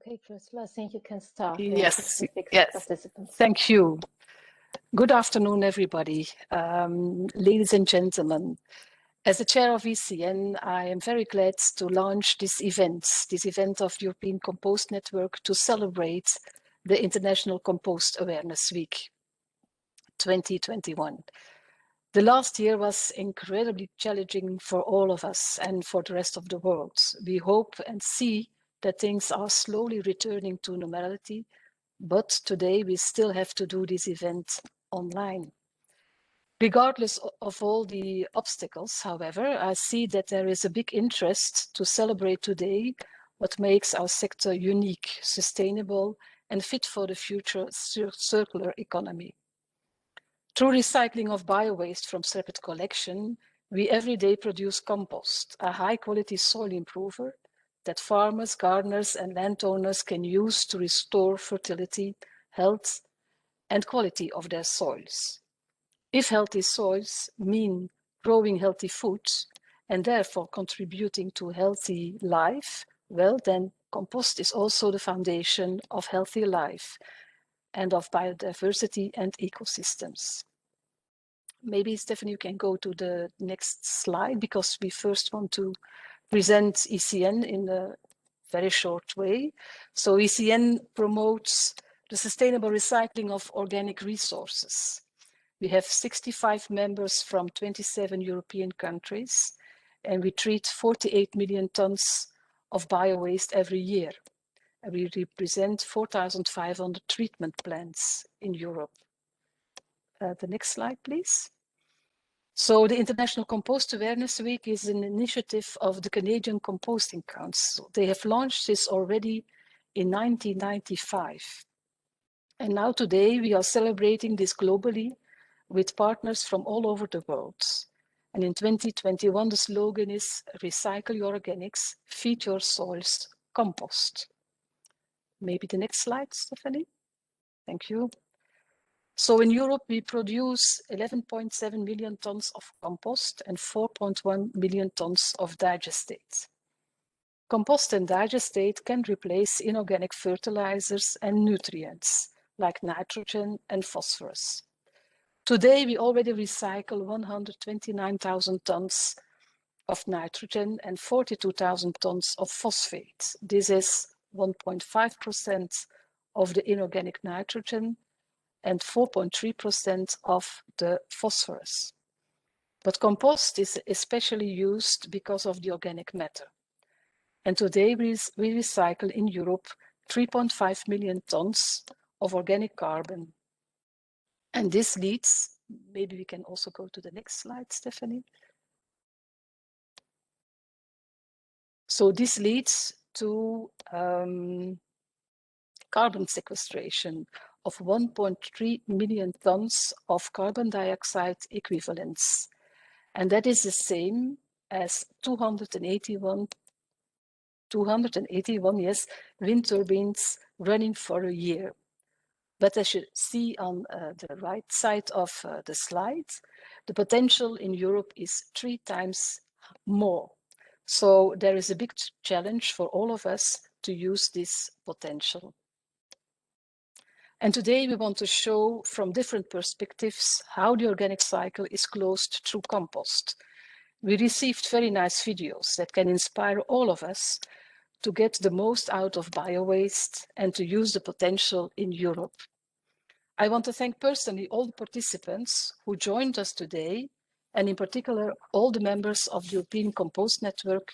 Okay, Priscilla, I think you can start. Yes, yes. Thank you. Good afternoon, everybody. Ladies and gentlemen, as the chair of ECN, I am very glad to launch this event of European Compost Network to celebrate the International Compost Awareness Week 2021. The last year was incredibly challenging for all of us and for the rest of the world. We hope and see that things are slowly returning to normality, but today we still have to do this event online. Regardless of all the obstacles, however, I see that there is a big interest to celebrate today what makes our sector unique, sustainable, and fit for the future circular economy. Through recycling of biowaste from separate collection, we every day produce compost, a high-quality soil improver that farmers, gardeners, and landowners can use to restore fertility, health, and quality of their soils. If healthy soils mean growing healthy foods and therefore contributing to healthy life, well, then compost is also the foundation of healthy life and of biodiversity and ecosystems. Maybe, Stephanie, you can go to the next slide because we first want to present ECN in a very short way. So ECN promotes the sustainable recycling of organic resources. We have 65 members from 27 European countries, and we treat 48 million tons of bio-waste every year. And we represent 4,500 treatment plants in Europe. The next slide, please. So the International Compost Awareness Week is an initiative of the Canadian Composting Council. They have launched this already in 1995. And now today we are celebrating this globally with partners from all over the world. And in 2021, the slogan is Recycle Your Organics, Feed Your Soils, Compost. Maybe the next slide, Stephanie. Thank you. So in Europe, we produce 11.7 million tons of compost and 4.1 million tons of digestate. Compost and digestate can replace inorganic fertilizers and nutrients like nitrogen and phosphorus. Today, we already recycle 129,000 tons of nitrogen and 42,000 tons of phosphate. This is 1.5% of the inorganic nitrogen and 4.3% of the phosphorus. But compost is especially used because of the organic matter. And today we recycle in Europe 3.5 million tons of organic carbon. And this leads, maybe we can also go to the next slide, Stephanie. So this leads to carbon sequestration of 1.3 million tons of carbon dioxide equivalents. And that is the same as 281 wind turbines running for a year. But as you see on the right side of the slide, the potential in Europe is 3 times more. So there is a big challenge for all of us to use this potential. And today we want to show from different perspectives how the organic cycle is closed through compost. We received very nice videos that can inspire all of us to get the most out of bio-waste and to use the potential in Europe. I want to thank personally all the participants who joined us today, and in particular all the members of the European Compost Network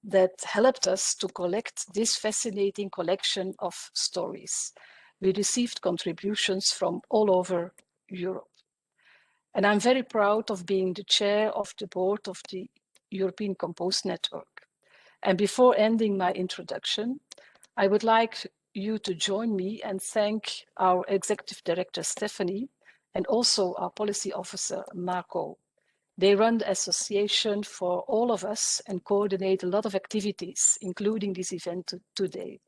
that helped us to collect this fascinating collection of stories. We received contributions from all over Europe. And I'm very proud of being the chair of the board of the European Compost Network. And before ending my introduction, I would like you to join me and thank our Executive Director, Stephanie, and also our Policy Officer, Marco. They run the association for all of us and coordinate a lot of activities, including this event today.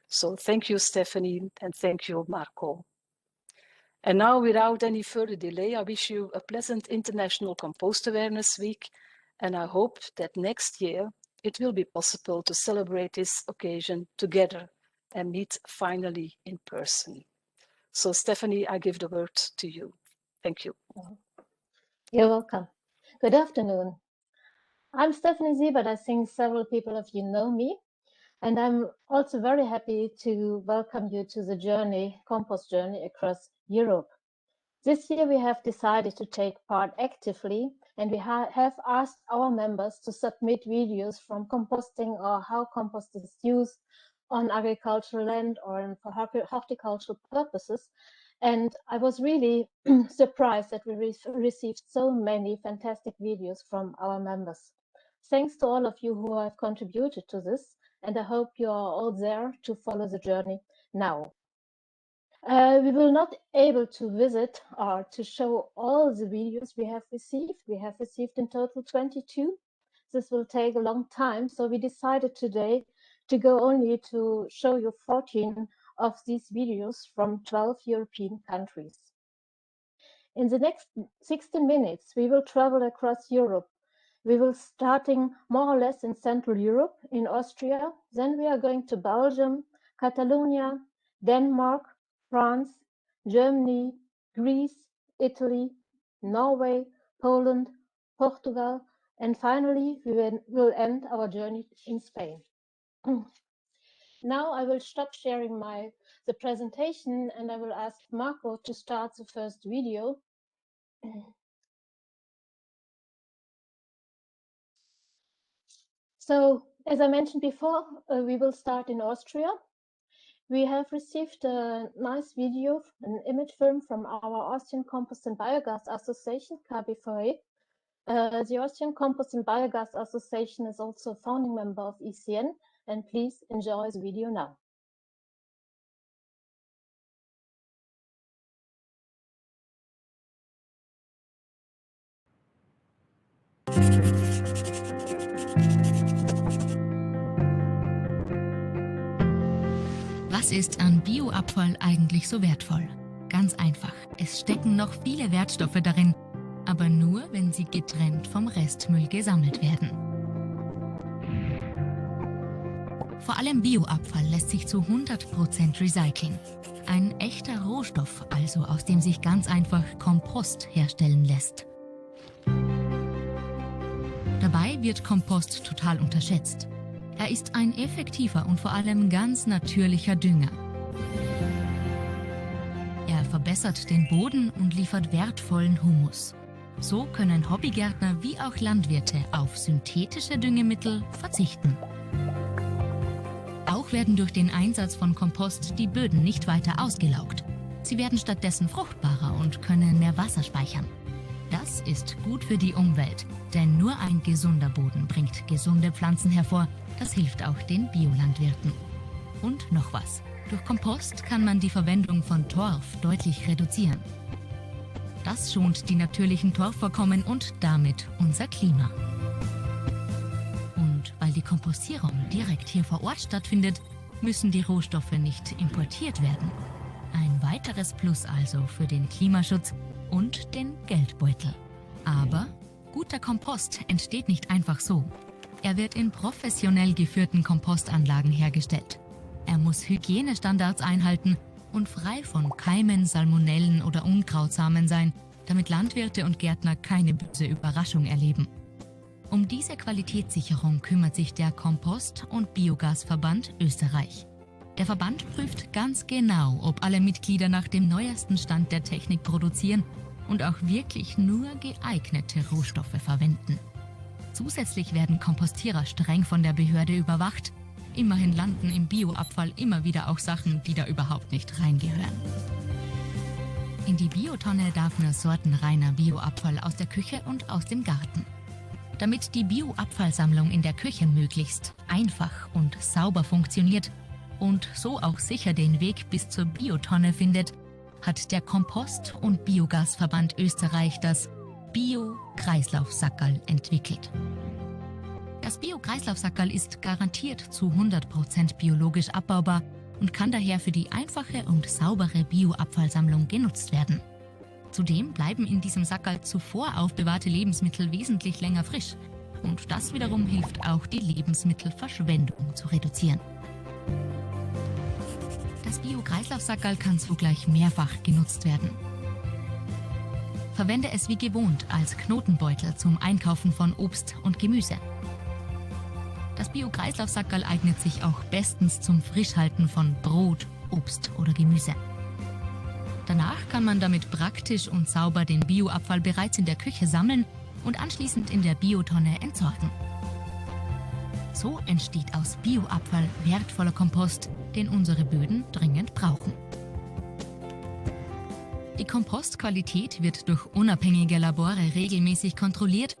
So thank you, Stephanie, and thank you, Marco. And now, without any further delay, I wish you a pleasant International Compost Awareness Week, and I hope that next year it will be possible to celebrate this occasion together and meet finally in person. So Stephanie, I give the word to you. Thank you. You're welcome. Good afternoon. I'm Stephanie Siebert. I think several people of you know me. And I'm also very happy to welcome you to the journey, Compost journey across Europe. This year we have decided to take part actively, and we have asked our members to submit videos from composting or how compost is used on agricultural land or for horticultural purposes. And I was really surprised that we received so many fantastic videos from our members. Thanks to all of you who have contributed to this, and I hope you are all there to follow the journey now. We will not able to visit or to show all the videos we have received. We have received in total 22. This will take a long time, so we decided today to go only to show you 14 of these videos from 12 European countries. In the next 16 minutes, we will travel across Europe. We will starting more or less in Central Europe, in Austria. Then we are going to Belgium, Catalonia, Denmark, France, Germany, Greece, Italy, Norway, Poland, Portugal, and finally we will end our journey in Spain. Now I will stop sharing the presentation and I will ask Marco to start the first video. So, as I mentioned before, we will start in Austria. We have received a nice video, an image film from our Austrian Compost and Biogas Association, KBVE. The Austrian Compost and Biogas Association is also a founding member of ECN, and please enjoy the video now. Was ist an Bioabfall eigentlich so wertvoll? Ganz einfach, es stecken noch viele Wertstoffe darin, aber nur, wenn sie getrennt vom Restmüll gesammelt werden. Vor allem Bioabfall lässt sich zu 100% recyceln. Ein echter Rohstoff, also aus dem sich ganz einfach Kompost herstellen lässt. Dabei wird Kompost total unterschätzt. Er ist ein effektiver und vor allem ganz natürlicher Dünger. Er verbessert den Boden und liefert wertvollen Humus. So können Hobbygärtner wie auch Landwirte auf synthetische Düngemittel verzichten. Auch werden durch den Einsatz von Kompost die Böden nicht weiter ausgelaugt. Sie werden stattdessen fruchtbarer und können mehr Wasser speichern. Das ist gut für die Umwelt, denn nur ein gesunder Boden bringt gesunde Pflanzen hervor. Das hilft auch den Biolandwirten. Und noch was. Durch Kompost kann man die Verwendung von Torf deutlich reduzieren. Das schont die natürlichen Torfvorkommen und damit unser Klima. Und weil die Kompostierung direkt hier vor Ort stattfindet, müssen die Rohstoffe nicht importiert werden. Ein weiteres Plus also für den Klimaschutz und den Geldbeutel. Aber guter Kompost entsteht nicht einfach so. Er wird in professionell geführten Kompostanlagen hergestellt. Er muss Hygienestandards einhalten und frei von Keimen, Salmonellen oder Unkrautsamen sein, damit Landwirte und Gärtner keine böse Überraschung erleben. Um diese Qualitätssicherung kümmert sich der Kompost- und Biogasverband Österreich. Der Verband prüft ganz genau, ob alle Mitglieder nach dem neuesten Stand der Technik produzieren und auch wirklich nur geeignete Rohstoffe verwenden. Zusätzlich werden Kompostierer streng von der Behörde überwacht. Immerhin landen im Bioabfall immer wieder auch Sachen, die da überhaupt nicht reingehören. In die Biotonne darf nur sortenreiner Bioabfall aus der Küche und aus dem Garten. Damit die Bioabfallsammlung in der Küche möglichst einfach und sauber funktioniert und so auch sicher den Weg bis zur Biotonne findet, hat der Kompost- und Biogasverband Österreich das Bio-Kreislaufsackerl entwickelt. Das Bio-Kreislaufsackerl ist garantiert zu 100% biologisch abbaubar und kann daher für die einfache und saubere Bioabfallsammlung genutzt werden. Zudem bleiben in diesem Sackerl zuvor aufbewahrte Lebensmittel wesentlich länger frisch. Und das wiederum hilft auch, die Lebensmittelverschwendung zu reduzieren. Das Bio-Kreislaufsackerl kann so gleich mehrfach genutzt werden. Verwende es wie gewohnt als Knotenbeutel zum Einkaufen von Obst und Gemüse. Das Bio-Kreislaufsackerl eignet sich auch bestens zum Frischhalten von Brot, Obst oder Gemüse. Danach kann man damit praktisch und sauber den Bioabfall bereits in der Küche sammeln und anschließend in der Biotonne entsorgen. So entsteht aus Bioabfall wertvoller Kompost, den unsere Böden dringend brauchen. Die Kompostqualität wird durch unabhängige Labore regelmäßig kontrolliert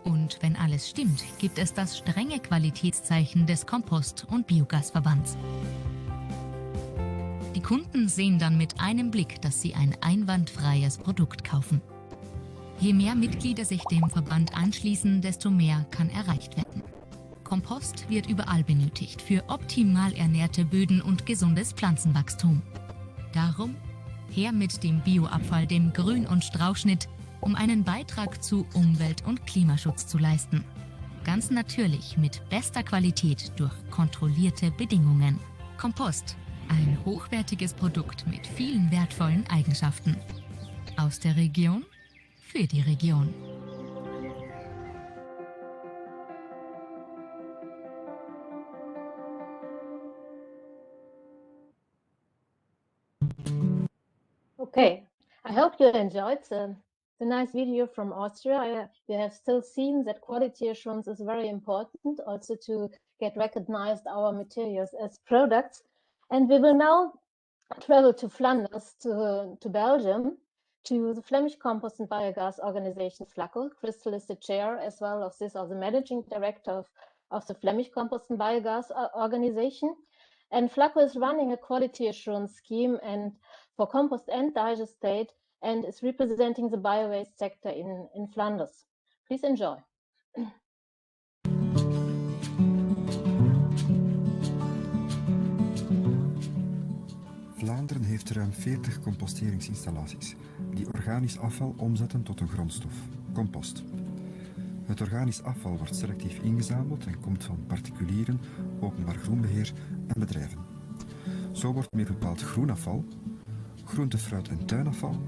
und wenn alles stimmt, gibt es das strenge Qualitätszeichen des Kompost- und Biogasverbands. Die Kunden sehen dann mit einem Blick, dass sie ein einwandfreies Produkt kaufen. Je mehr Mitglieder sich dem Verband anschließen, desto mehr kann erreicht werden. Kompost wird überall benötigt für optimal ernährte Böden und gesundes Pflanzenwachstum. Darum her mit dem Bioabfall, dem Grün- und Strauchschnitt, um einen Beitrag zu Umwelt- und Klimaschutz zu leisten. Ganz natürlich mit bester Qualität durch kontrollierte Bedingungen. Kompost, ein hochwertiges Produkt mit vielen wertvollen Eigenschaften. Aus der Region für die Region. Okay, I hope you enjoyed the nice video from Austria. You have still seen that quality assurance is very important, also to get recognized our materials as products. And we will now travel to Flanders, to Belgium, to the Flemish Compost and Biogas organization FLACO. Crystal is the chair as well of this, or the managing director of the Flemish Compost and Biogas organization. And FLACO is running a quality assurance scheme and for compost and digestate, and is representing the bio-waste sector in Flanders. Please enjoy. Vlaanderen heeft ruim 40 composteringsinstallaties die organisch afval omzetten tot een grondstof, compost. Het organisch afval wordt selectief ingezameld en komt van particulieren, openbaar groenbeheer en bedrijven. Zo wordt meer bepaald groenafval, groente-, fruit- en tuinafval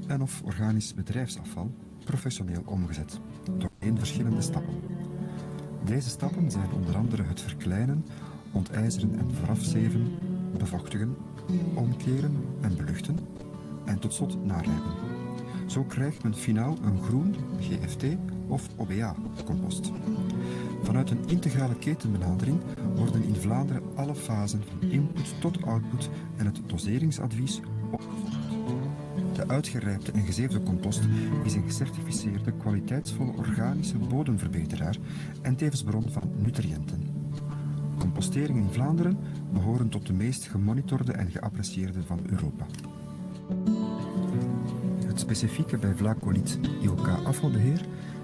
en of organisch bedrijfsafval professioneel omgezet, doorheen verschillende stappen. Deze stappen zijn onder andere het verkleinen, ontijzeren en voorafzeven, bevochtigen, omkeren en beluchten en tot slot narijpen. Zo krijgt men finaal een groen GFT of OBA-compost. Vanuit een integrale ketenbenadering worden in Vlaanderen alle fasen van input tot output en het doseringsadvies opgevolgd. De uitgerijpte en gezeefde compost is een gecertificeerde, kwaliteitsvolle organische bodemverbeteraar en tevens bron van nutriënten. Compostering in Vlaanderen behoren tot de meest gemonitorde en geapprecieerde van Europa. Het specifieke bij FLACO ICAW afvalbeheer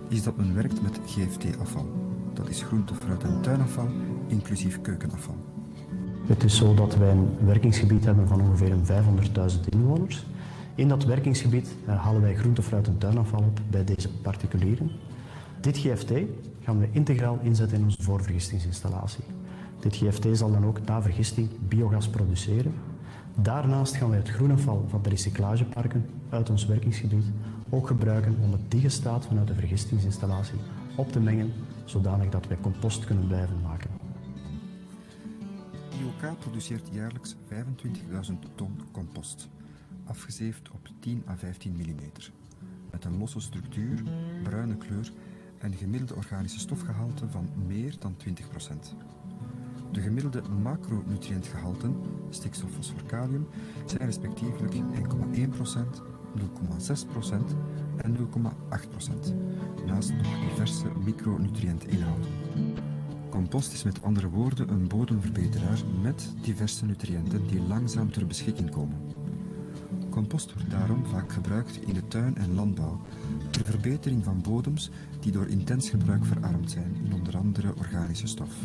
is dat men werkt met GFT-afval. Dat is groente-, fruit- en tuinafval, inclusief keukenafval. Het is zo dat wij een werkingsgebied hebben van ongeveer 500.000 inwoners. In dat werkingsgebied halen wij groente-, fruit- en tuinafval op bij deze particulieren. Dit GFT gaan we integraal inzetten in onze voorvergistingsinstallatie. Dit GFT zal dan ook na vergisting biogas produceren. Daarnaast gaan wij het groenafval van de recyclageparken uit ons werkingsgebied ook gebruiken om het digestaat vanuit de vergistingsinstallatie op te mengen, zodanig dat wij compost kunnen blijven maken. ICAW produceert jaarlijks 25.000 ton compost, afgezeefd op 10 à 15 mm, met een losse structuur, bruine kleur en gemiddelde organische stofgehalte van meer dan 20%. De gemiddelde macronutriëntgehalten, stikstof, fosfor, kalium, zijn respectievelijk 1,1%, 0,6% en 0,8%, naast nog diverse micronutriëntinhouden. Compost is met andere woorden een bodemverbeteraar met diverse nutriënten die langzaam ter beschikking komen. Compost wordt daarom vaak gebruikt in de tuin en landbouw ter verbetering van bodems die door intens gebruik verarmd zijn in onder andere organische stof.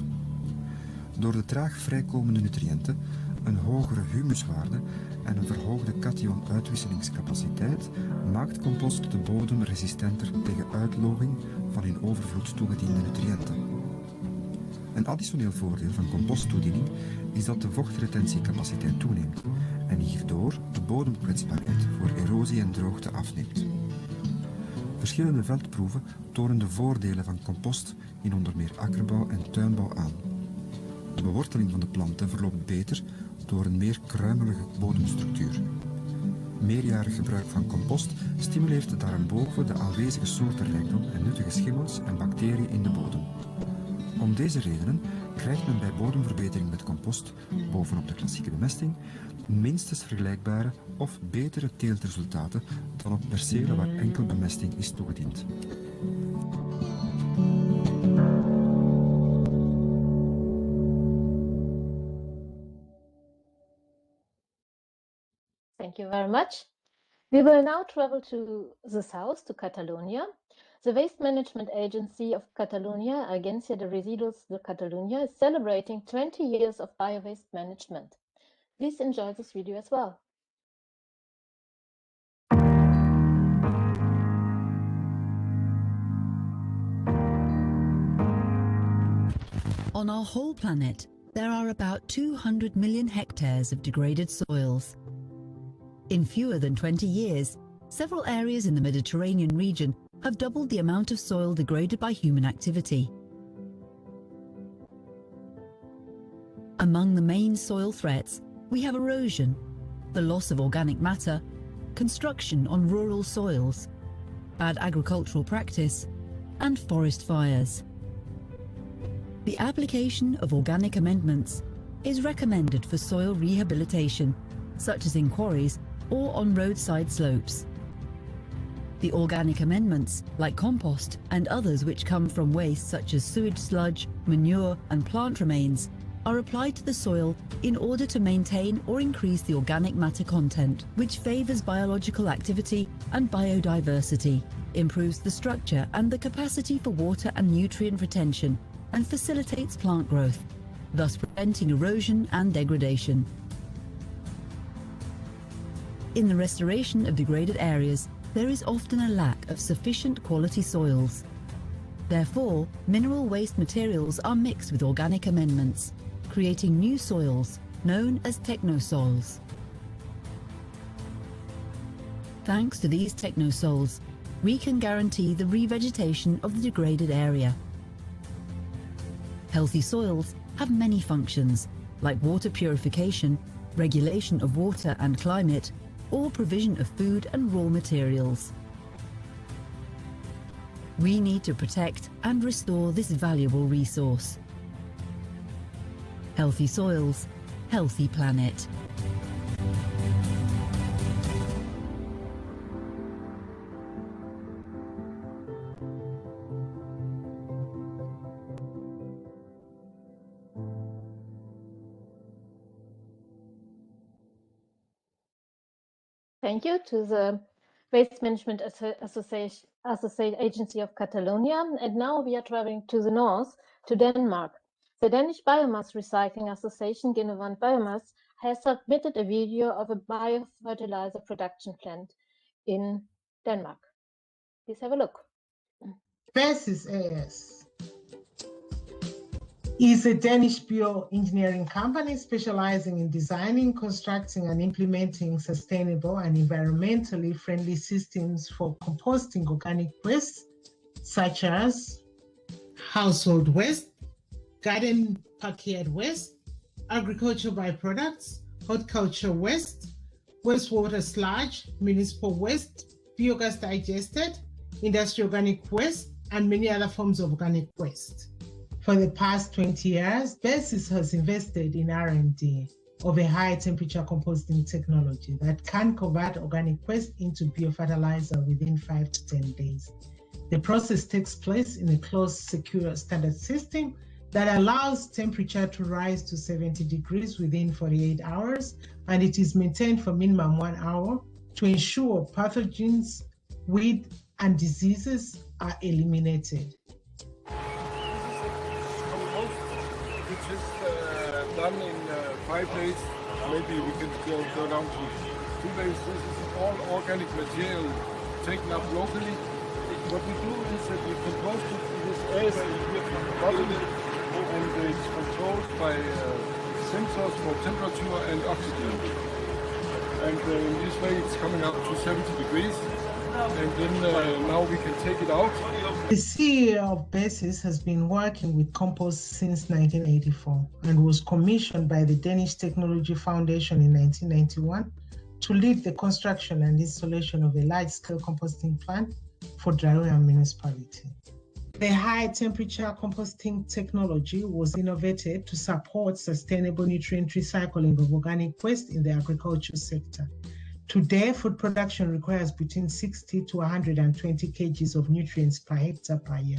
Door de traag vrijkomende nutriënten, een hogere humuswaarde en een verhoogde cation-uitwisselingscapaciteit maakt compost de bodem resistenter tegen uitloging van in overvloed toegediende nutriënten. Een additioneel voordeel van composttoediening is dat de vochtretentiecapaciteit toeneemt en hierdoor de bodemkwetsbaarheid voor erosie en droogte afneemt. Verschillende veldproeven tonen de voordelen van compost in onder meer akkerbouw en tuinbouw aan. De beworteling van de planten verloopt beter door een meer kruimelige bodemstructuur. Meerjarig gebruik van compost stimuleert daarenboven de aanwezige soortenrijkdom en nuttige schimmels en bacteriën in de bodem. Om deze redenen krijgt men bij bodemverbetering met compost, bovenop de klassieke bemesting, minstens vergelijkbare of betere teeltresultaten dan op percelen waar enkel bemesting is toegediend. Thank you very much. We will now travel to the south, to Catalonia. The Waste Management Agency of Catalonia, Agencia de Residuos de Catalunya, is celebrating 20 years of bio-waste management. Please enjoy this video as well. On our whole planet, there are about 200 million hectares of degraded soils. In fewer than 20 years, several areas in the Mediterranean region have doubled the amount of soil degraded by human activity. Among the main soil threats, we have erosion, the loss of organic matter, construction on rural soils, bad agricultural practice, and forest fires. The application of organic amendments is recommended for soil rehabilitation, such as in quarries or on roadside slopes. The organic amendments, like compost and others which come from waste such as sewage sludge, manure and plant remains, are applied to the soil in order to maintain or increase the organic matter content, which favours biological activity and biodiversity, improves the structure and the capacity for water and nutrient retention, and facilitates plant growth, thus preventing erosion and degradation. In the restoration of degraded areas, there is often a lack of sufficient quality soils. Therefore, mineral waste materials are mixed with organic amendments, creating new soils known as technosols. Thanks to these technosols, we can guarantee the revegetation of the degraded area. Healthy soils have many functions, like water purification, regulation of water and climate, or provision of food and raw materials. We need to protect and restore this valuable resource. Healthy soils, healthy planet. Thank you to the Waste Management Agency of Catalonia. And now we are traveling to the north, to Denmark. The Danish Biomass Recycling Association, Genevant Biomass, has submitted a video of a biofertilizer production plant in Denmark. Please have a look. Basis AS is a Danish bioengineering company specializing in designing, constructing, and implementing sustainable and environmentally friendly systems for composting organic waste, such as household waste, garden backyard waste, agricultural byproducts, horticulture waste, wastewater sludge, municipal waste, biogas digested, industrial organic waste, and many other forms of organic waste. For the past 20 years, Basis has invested in R&D of a high-temperature composting technology that can convert organic waste into biofertilizer within 5 to 10 days. The process takes place in a closed, secure standard system that allows temperature to rise to 70 degrees within 48 hours, and it is maintained for minimum 1 hour to ensure pathogens, weed, and diseases are eliminated. Which is done in 5 days. Maybe we can go down to 2 days. This is all organic material taken up locally. What we do is that we compost it in this area here from the bottom, and it's controlled by sensors for temperature and oxygen. And in this way it's coming up to 70 degrees. And then now we can take it out. The CEO of BASIS has been working with Compost since 1984 and was commissioned by the Danish Technology Foundation in 1991 to lead the construction and installation of a large-scale composting plant for Drøbak municipality. The high-temperature composting technology was innovated to support sustainable nutrient recycling of organic waste in the agriculture sector. Today, food production requires between 60 to 120 kgs of nutrients per hectare per year.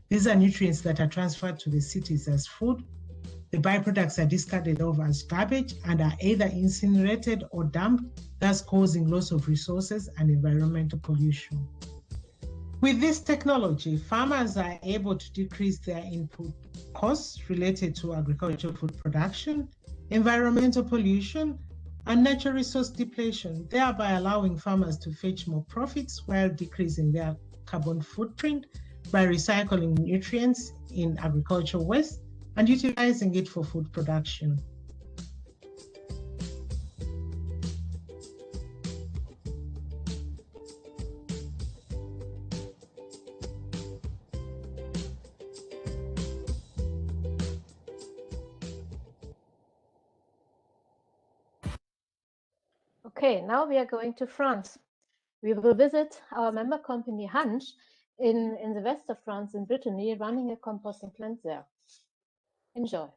These are nutrients that are transferred to the cities as food. The byproducts are discarded off as garbage and are either incinerated or dumped, thus causing loss of resources and environmental pollution. With this technology, farmers are able to decrease their input costs related to agricultural food production, environmental pollution, and natural resource depletion, thereby allowing farmers to fetch more profits while decreasing their carbon footprint by recycling nutrients in agricultural waste and utilizing it for food production. Okay, now we are going to France. We will visit our member company Hanch in the west of France in Brittany, running a composting plant there. Enjoy.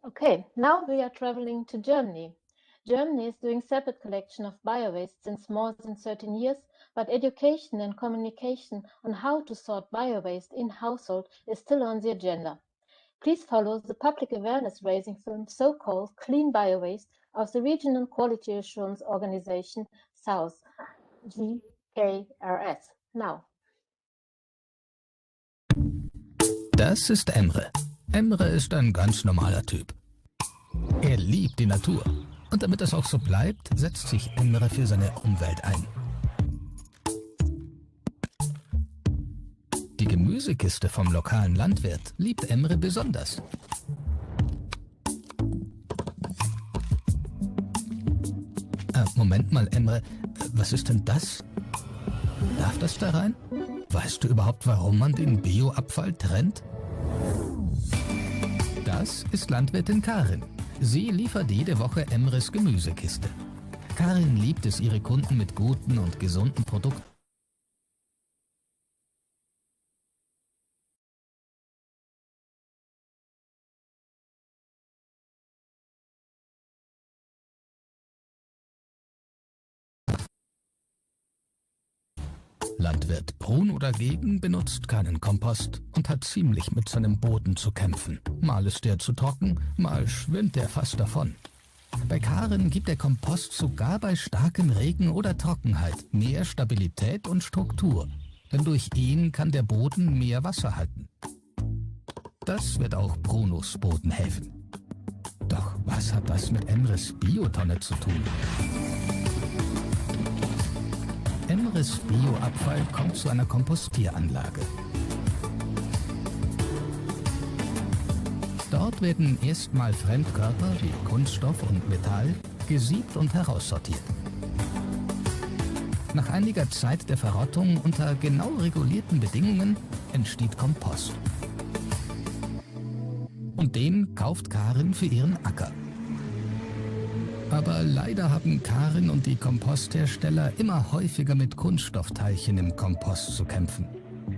Okay, now we are traveling to Germany. Germany is doing separate collection of biowaste since more than 13 years, but education and communication on how to sort biowaste in household is still on the agenda. Please follow the public awareness raising film so-called Clean Biowaste of the Regional Quality Assurance Organization South, GKRS. Now. Das ist Emre. Emre ist ein ganz normaler Typ. Er liebt die Natur. Und damit es auch so bleibt, setzt sich Emre für seine Umwelt ein. Die Gemüsekiste vom lokalen Landwirt liebt Emre besonders. Moment mal, Emre, was ist denn das? Darf das da rein? Weißt du überhaupt, warum man den Bioabfall trennt? Das ist Landwirtin Karin. Sie liefert jede Woche Emres Gemüsekiste. Karin liebt es, ihre Kunden mit guten und gesunden Produkten Landwirt Bruno dagegen benutzt keinen Kompost und hat ziemlich mit seinem Boden zu kämpfen. Mal ist er zu trocken, mal schwimmt er fast davon. Bei Karin gibt der Kompost sogar bei starkem Regen oder Trockenheit mehr Stabilität und Struktur. Denn durch ihn kann der Boden mehr Wasser halten. Das wird auch Brunos Boden helfen. Doch was hat das mit Emres Biotonne zu tun? Emres Bioabfall kommt zu einer Kompostieranlage. Dort werden erstmal Fremdkörper wie Kunststoff und Metall gesiebt und heraussortiert. Nach einiger Zeit der Verrottung unter genau regulierten Bedingungen entsteht Kompost. Und den kauft Karin für ihren Acker. Aber leider haben Karin und die Komposthersteller immer häufiger mit Kunststoffteilchen im Kompost zu kämpfen.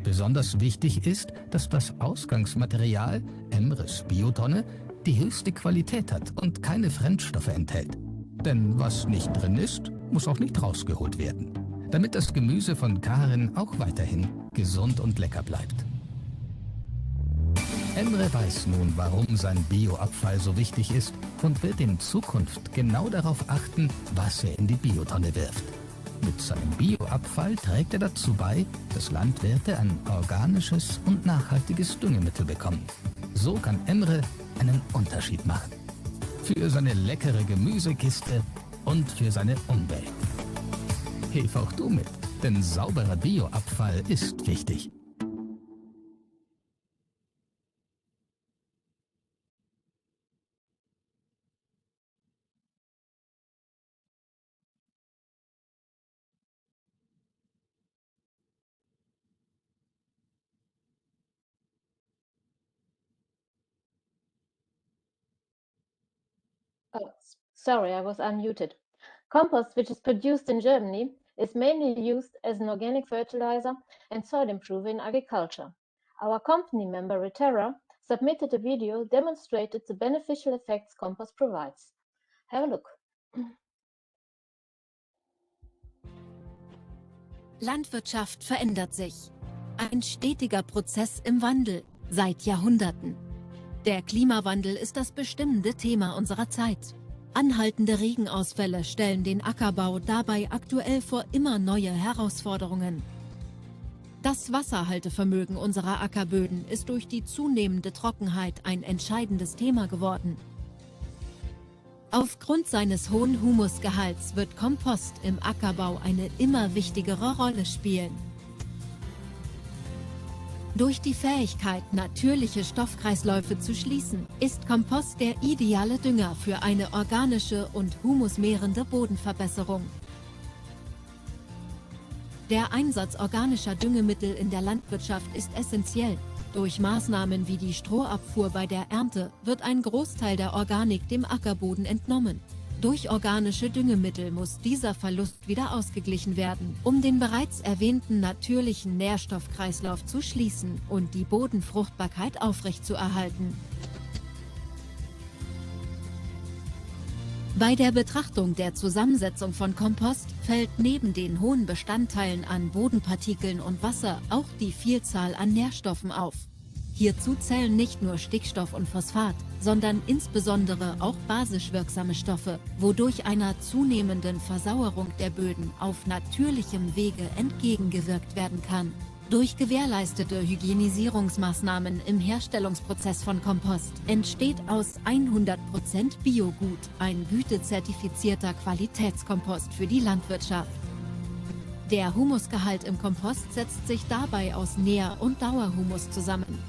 Besonders wichtig ist, dass das Ausgangsmaterial, Emres Biotonne, die höchste Qualität hat und keine Fremdstoffe enthält. Denn was nicht drin ist, muss auch nicht rausgeholt werden, damit das Gemüse von Karin auch weiterhin gesund und lecker bleibt. Emre weiß nun, warum sein Bioabfall so wichtig ist und wird in Zukunft genau darauf achten, was er in die Biotonne wirft. Mit seinem Bioabfall trägt er dazu bei, dass Landwirte ein organisches und nachhaltiges Düngemittel bekommen. So kann Emre einen Unterschied machen. Für seine leckere Gemüsekiste und für seine Umwelt. Hilf auch du mit, denn sauberer Bioabfall ist wichtig. Oh, sorry, I was unmuted. Compost, which is produced in Germany, is mainly used as an organic fertilizer and soil improver in agriculture. Our company member, Reterra, submitted a video demonstrated the beneficial effects compost provides. Have a look. Landwirtschaft verändert sich. Ein stetiger Prozess im Wandel, seit Jahrhunderten. Der Klimawandel ist das bestimmende Thema unserer Zeit. Anhaltende Regenausfälle stellen den Ackerbau dabei aktuell vor immer neue Herausforderungen. Das Wasserhaltevermögen unserer Ackerböden ist durch die zunehmende Trockenheit ein entscheidendes Thema geworden. Aufgrund seines hohen Humusgehalts wird Kompost im Ackerbau eine immer wichtigere Rolle spielen. Durch die Fähigkeit, natürliche Stoffkreisläufe zu schließen, ist Kompost der ideale Dünger für eine organische und humusmehrende Bodenverbesserung. Der Einsatz organischer Düngemittel in der Landwirtschaft ist essentiell. Durch Maßnahmen wie die Strohabfuhr bei der Ernte wird ein Großteil der Organik dem Ackerboden entnommen. Durch organische Düngemittel muss dieser Verlust wieder ausgeglichen werden, um den bereits erwähnten natürlichen Nährstoffkreislauf zu schließen und die Bodenfruchtbarkeit aufrechtzuerhalten. Bei der Betrachtung der Zusammensetzung von Kompost fällt neben den hohen Bestandteilen an Bodenpartikeln und Wasser auch die Vielzahl an Nährstoffen auf. Hierzu zählen nicht nur Stickstoff und Phosphat, sondern insbesondere auch basisch wirksame Stoffe, wodurch einer zunehmenden Versauerung der Böden auf natürlichem Wege entgegengewirkt werden kann. Durch gewährleistete Hygienisierungsmaßnahmen im Herstellungsprozess von Kompost entsteht aus 100% Biogut ein gütezertifizierter Qualitätskompost für die Landwirtschaft. Der Humusgehalt im Kompost setzt sich dabei aus Nähr- und Dauerhumus zusammen.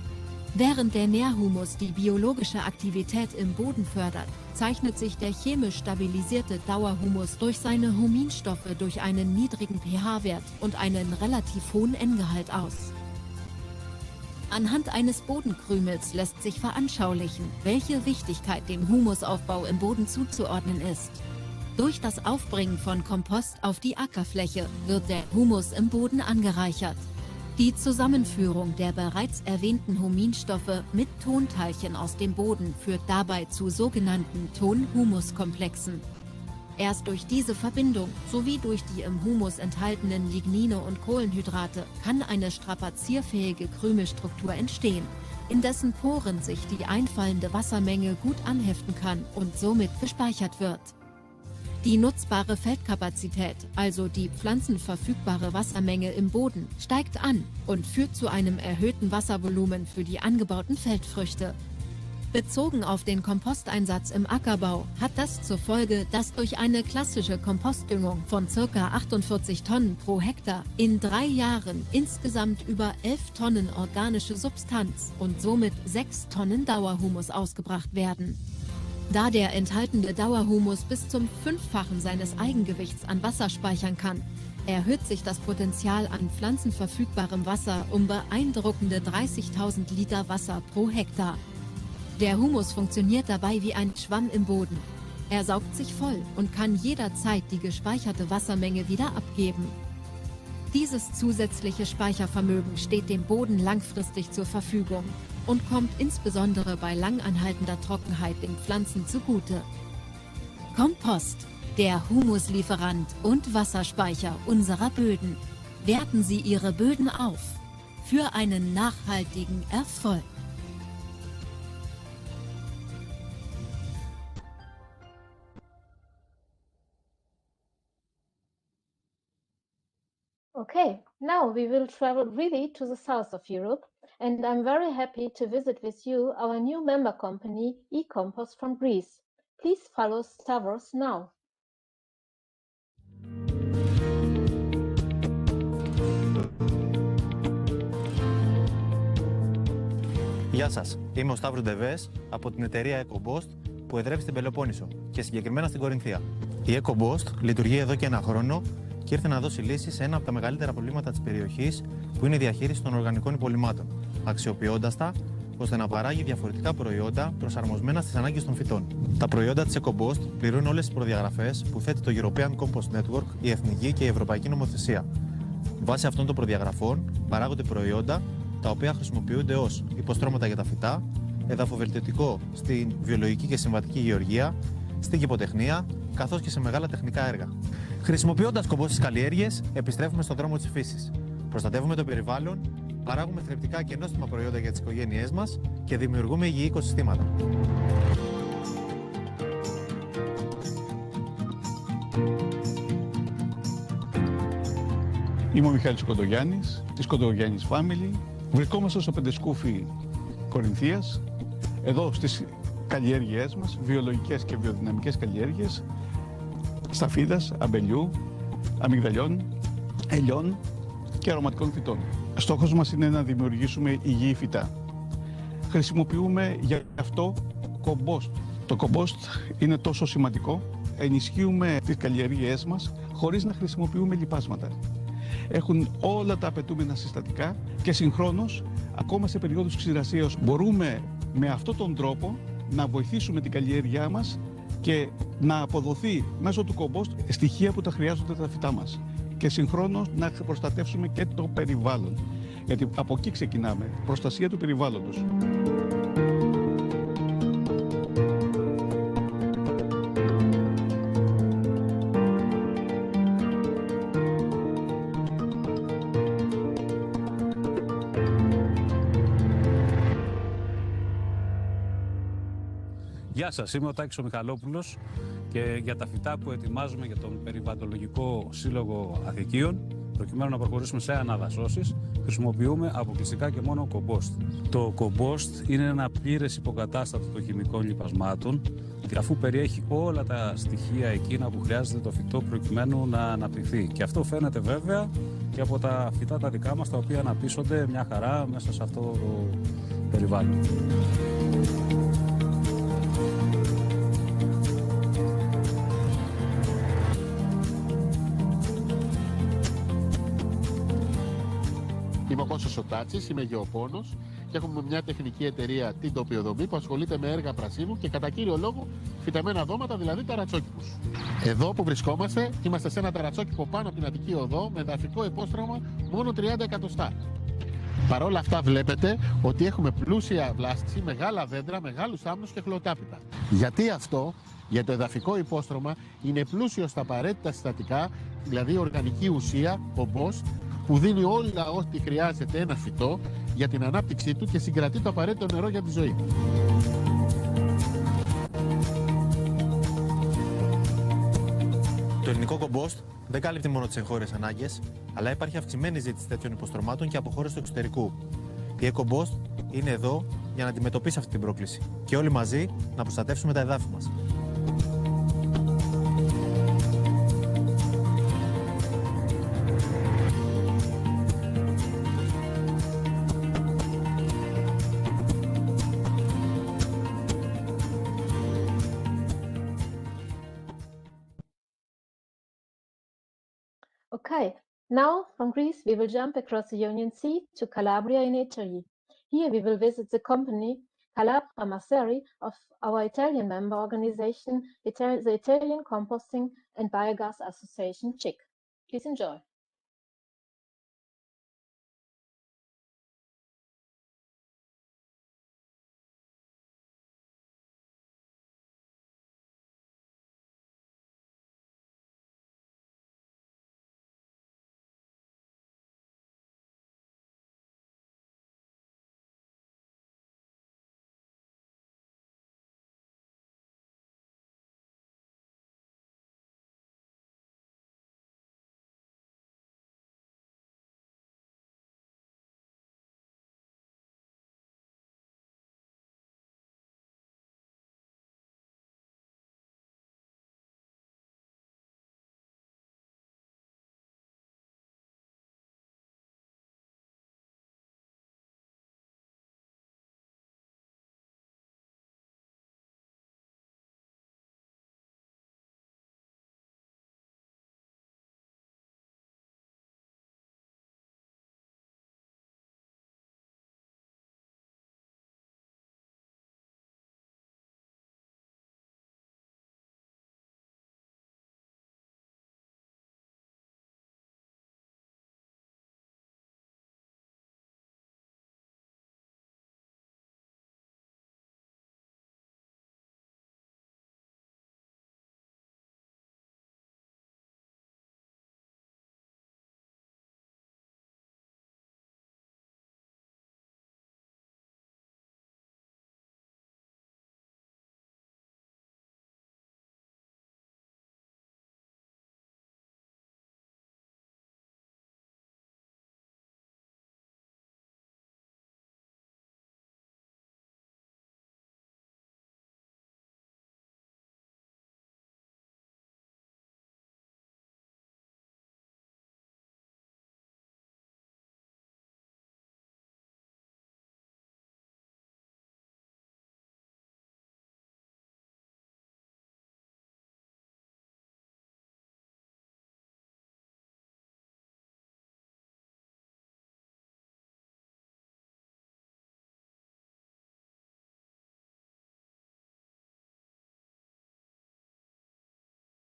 Während der Nährhumus die biologische Aktivität im Boden fördert, zeichnet sich der chemisch stabilisierte Dauerhumus durch seine Huminstoffe durch einen niedrigen pH-Wert und einen relativ hohen N-Gehalt aus. Anhand eines Bodenkrümels lässt sich veranschaulichen, welche Wichtigkeit dem Humusaufbau im Boden zuzuordnen ist. Durch das Aufbringen von Kompost auf die Ackerfläche wird der Humus im Boden angereichert. Die Zusammenführung der bereits erwähnten Huminstoffe mit Tonteilchen aus dem Boden führt dabei zu sogenannten Ton-Humus-Komplexen. Erst durch diese Verbindung sowie durch die im Humus enthaltenen Lignine und Kohlenhydrate kann eine strapazierfähige Krümelstruktur entstehen, in dessen Poren sich die einfallende Wassermenge gut anheften kann und somit gespeichert wird. Die nutzbare Feldkapazität, also die pflanzenverfügbare Wassermenge im Boden, steigt an und führt zu einem erhöhten Wasservolumen für die angebauten Feldfrüchte. Bezogen auf den Komposteinsatz im Ackerbau hat das zur Folge, dass durch eine klassische Kompostdüngung von ca. 48 Tonnen pro Hektar in 3 Jahren insgesamt über 11 Tonnen organische Substanz und somit 6 Tonnen Dauerhumus ausgebracht werden. Da der enthaltene Dauerhumus bis zum 5-fachen seines Eigengewichts an Wasser speichern kann, erhöht sich das Potenzial an pflanzenverfügbarem Wasser um beeindruckende 30.000 Liter Wasser pro Hektar. Der Humus funktioniert dabei wie ein Schwamm im Boden. Er saugt sich voll und kann jederzeit die gespeicherte Wassermenge wieder abgeben. Dieses zusätzliche Speichervermögen steht dem Boden langfristig zur Verfügung und kommt insbesondere bei langanhaltender Trockenheit den Pflanzen zugute. Kompost, der Humuslieferant und Wasserspeicher unserer Böden. Werten Sie Ihre Böden auf für einen nachhaltigen Erfolg. Okay, now we will travel really to the south of Europe, and I'm very happy to visit with you our new member company, Compost from Greece. Please follow Stavros now. Γεια σας, είμαι ο Σταύρος Ντεβές από την εταιρεία Compost που εδρεύει στην Πελοπόννησο και συγκεκριμένα στην Κορινθία. Η Compost λειτουργεί εδώ και 1 χρόνο και ήρθε να δώσει λύσεις σε ένα από τα μεγαλύτερα προβλήματα της περιοχής που είναι η διαχείριση των οργανικών υπολειμμάτων, αξιοποιώντας τα ώστε να παράγει διαφορετικά προϊόντα προσαρμοσμένα στις ανάγκες των φυτών. Τα προϊόντα της Compost πληρούν όλες τις προδιαγραφές που θέτει το European Compost Network, η εθνική και η ευρωπαϊκή νομοθεσία. Βάσει αυτών των προδιαγραφών παράγονται προϊόντα τα οποία χρησιμοποιούνται ως υποστρώματα για τα φυτά, εδαφοβελτιωτικό στην βιολογική και συμβατική γεωργία, στην κηποτεχνία, καθώς και σε μεγάλα τεχνικά έργα. Χρησιμοποιώντας Compost στις καλλιέργειες, επιστρέφουμε στον δρόμο της φύσης. Προστατεύουμε το περιβάλλον, παράγουμε θρεπτικά και νόστιμα προϊόντα για τις οικογένειές μας και δημιουργούμε υγιή οικοσυστήματα. Είμαι ο Μιχάλης Κοντογιάννης, της Κοντογιάννης Family. Βρισκόμαστε στο Πεντεσκούφι Κορινθίας, εδώ στις καλλιέργειές μας, βιολογικές και βιοδυναμικές καλλιέργειες, σταφίδας, αμπελιού, αμυγδαλιών, ελιών και αρωματικών φυτών. Στόχος μας είναι να δημιουργήσουμε υγιή φυτά. Χρησιμοποιούμε για αυτό Compost. Το Compost είναι τόσο σημαντικό, ενισχύουμε τις καλλιέργειές μας χωρίς να χρησιμοποιούμε λιπάσματα. Έχουν όλα τα απαιτούμενα συστατικά και συγχρόνως, ακόμα σε περιόδους ξηρασίας, μπορούμε με αυτόν τον τρόπο να βοηθήσουμε την καλλιέργειά μας και να αποδοθεί μέσω του Compost στοιχεία που τα χρειάζονται τα φυτά μας. Και συγχρόνως να προστατεύσουμε και το περιβάλλον. Γιατί από εκεί ξεκινάμε, προστασία του περιβάλλοντος. Γεια σας, είμαι ο Τάκης ο Μιχαλόπουλος και για τα φυτά που ετοιμάζουμε για τον Περιβαλλοντολογικό Σύλλογο Αθηκίων, προκειμένου να προχωρήσουμε σε αναδασώσεις, χρησιμοποιούμε αποκλειστικά και μόνο κομπόστ. Το κομπόστ είναι ένα πλήρες υποκατάστατο των χημικών λιπασμάτων, αφού περιέχει όλα τα στοιχεία εκείνα που χρειάζεται το φυτό προκειμένου να αναπτυχθεί. Και αυτό φαίνεται βέβαια και από τα φυτά τα δικά μας, τα οποία αναπτύσσονται μια χαρά μέσα σε αυτό το περιβάλλον. Είμαι ο Κώστας Σωτάτσης, είμαι γεωπόνος και έχουμε μια τεχνική εταιρεία, την Τοπιοδομή, που ασχολείται με έργα πρασίνου και κατά κύριο λόγο φυτεμένα δώματα, δηλαδή ταρατσόκηπους. Εδώ που βρισκόμαστε, είμαστε σε ένα ταρατσόκηπο πάνω από την Αττική Οδό με εδαφικό υπόστρωμα μόνο 30 εκατοστά. Παρ' όλα αυτά βλέπετε ότι έχουμε πλούσια βλάστηση, μεγάλα δέντρα, μεγάλους άμνους και χλωτάπητα. Γιατί αυτό? Για το εδαφικό υπόστρωμα είναι πλούσιο στα απαραίτητα συστατικά, δηλαδή οργανική ουσία, compost, που δίνει όλα ό,τι χρειάζεται ένα φυτό για την ανάπτυξή του και συγκρατεί το απαραίτητο νερό για τη ζωή. Το ελληνικό κομπόστ δεν καλύπτει μόνο τις εγχώριες ανάγκες, αλλά υπάρχει αυξημένη ζήτηση τέτοιων υποστρωμάτων και από χώρες του εξωτερικού. Η Compost είναι εδώ για να αντιμετωπίσει αυτή την πρόκληση και όλοι μαζί να προστατεύσουμε τα εδάφη μας. Okay, now from Greece we will jump across the Ionian Sea to Calabria in Italy. Here we will visit the company Calabria Masseri of our Italian member organization, the Italian Composting and Biogas Association, CIC. Please enjoy.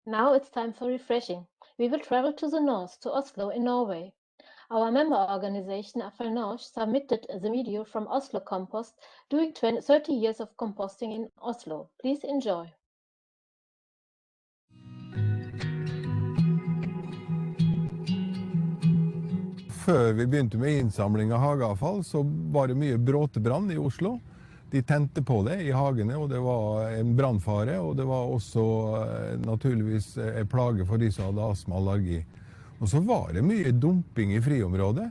Now it's time for refreshing. We will travel to the north, to Oslo in Norway. Our member organization, ICAW Norge, submitted the video from Oslo Compost doing 30 years of composting in Oslo. Please enjoy. Før vi begynte med innsamling av hageavfall, så var det mye bråtebrann i Oslo. De tente på det i hagene, og det var en brannfare, og det var også naturligvis en plage for de som hadde astma og allergi. Og så var det mye dumping i friområdet,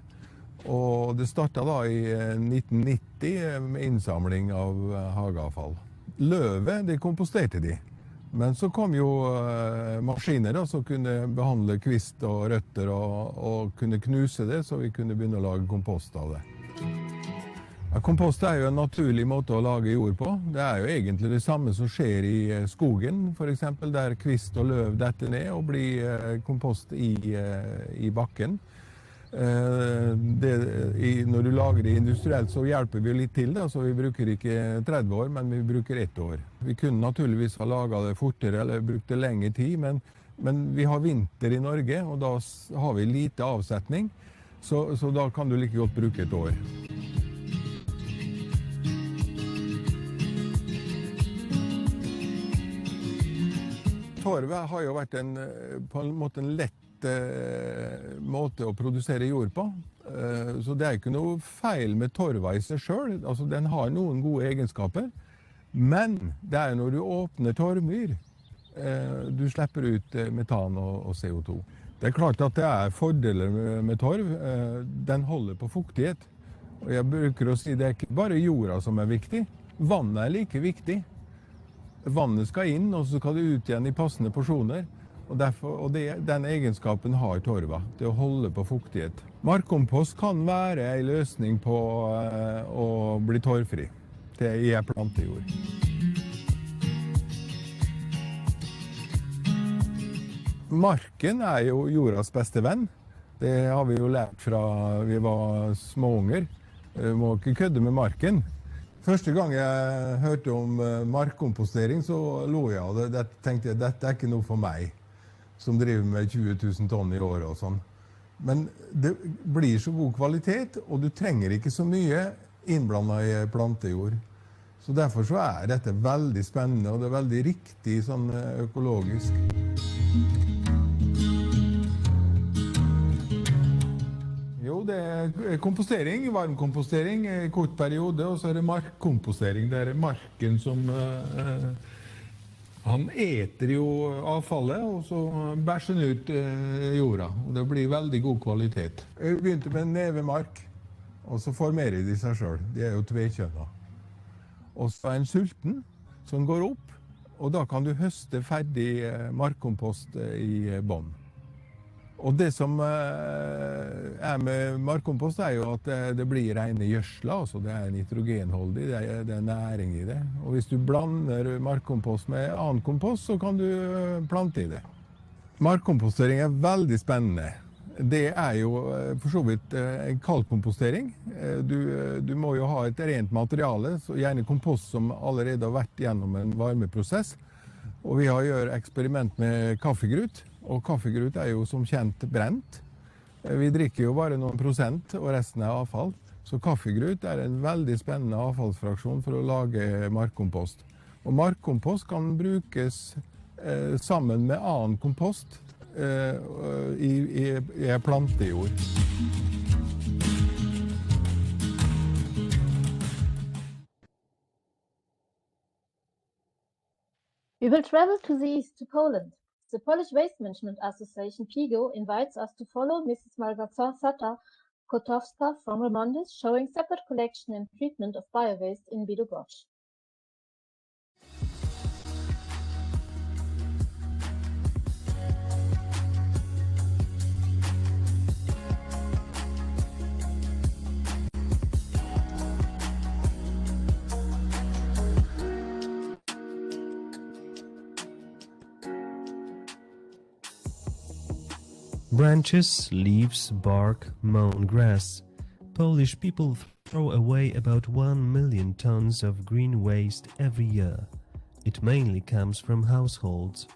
og det startet da i 1990 med innsamling av hageavfall. Løvet, det komposterte de. Men så kom jo maskiner da, som kunne behandle kvist og røtter og kunne knuse det, så vi kunne begynne å lage kompost av det. Ja, kompost er jo en naturlig måte å lage jord på. Det er jo egentlig det samme som skjer i skogen, for eksempel, der kvist og løv detter ned og blir kompost i bakken. Når du lager det industrielt, så hjelper vi litt til, da, så vi bruker ikke 30 år, men vi bruker 1 år. Vi kunne naturligvis ha laget det fortere eller brukt det lengre tid, men vi har vinter i Norge, og da har vi lite avsetning, så da kan du like godt bruke 1 år. Torv har jo vært på en måte en lett måte å produsere jord på. Så det er ikke noe feil med torva i seg selv. Altså, den har noen gode egenskaper. Men det er når du åpner torvmyr, du slipper ut metan og CO2. Det er klart at det er fordeler med torv. Den holder på fuktighet. Og jeg bruker å si det er ikke bare jorda som er viktig. Vannet er like viktig. Vannet skal inn, og så skal det ut igjen i passende porsjoner. Og den egenskapen har torva, til å holde på fuktighet. Markkompost kan være en løsning på å bli torvfri i en plantejord. Marken er jo jordas beste venn. Det har vi jo lært fra vi var småunger. Vi må ikke kødde med marken. Første gang jeg hørte om markkompostering, så lo jeg av det. Tenkte jeg, dette er ikke noe for meg, som driver med 20 000 tonn i året og sånn. Men det blir så god kvalitet, og du trenger ikke så mye innblandet i plantejord. Så derfor så er dette veldig spennende, og det er veldig riktig sånn økologisk. Jo, det er kompostering, varmkompostering i kort periode, og så er det markkompostering. Det er marken som han eter jo avfallet, og så bæsjer han ut jorda. Og det blir veldig god kvalitet. Jeg begynte med en nevemark, og så formerer de seg selv. De er jo tvekjønna. Og så er en sulten som går opp, og da kan du høste ferdig markkompost i bånn. Og det som er med markkompost er jo at det blir rene gjødsler, altså det er nitrogenholdig, det er næring i det. Og hvis du blander markkompost med annen kompost, så kan du plante i det. Markkompostering er veldig spennende. Det er jo for så vidt en kaldkompostering. Du må jo ha et rent materiale, så gjerne kompost som allerede har vært gjennom en varmeprosess. Og vi har gjort eksperiment med kaffegrut. Og kaffegrut er jo som kjent brent. Vi drikker jo bare noen prosent, og resten er avfall. Så kaffegrut er en veldig spennende avfallsfraksjon for å lage markkompost. Og markkompost kan brukes sammen med annen kompost i plantejord. We will travel to the east, to Poland. The Polish Waste Management Association, ICAW, invites us to follow Mrs. Malgorzata Kotowska from Remondis, showing separate collection and treatment of biowaste in Bydgoszcz. Branches, leaves, bark, mown grass. Polish people throw away about 1 million tons of green waste every year. It mainly comes from households.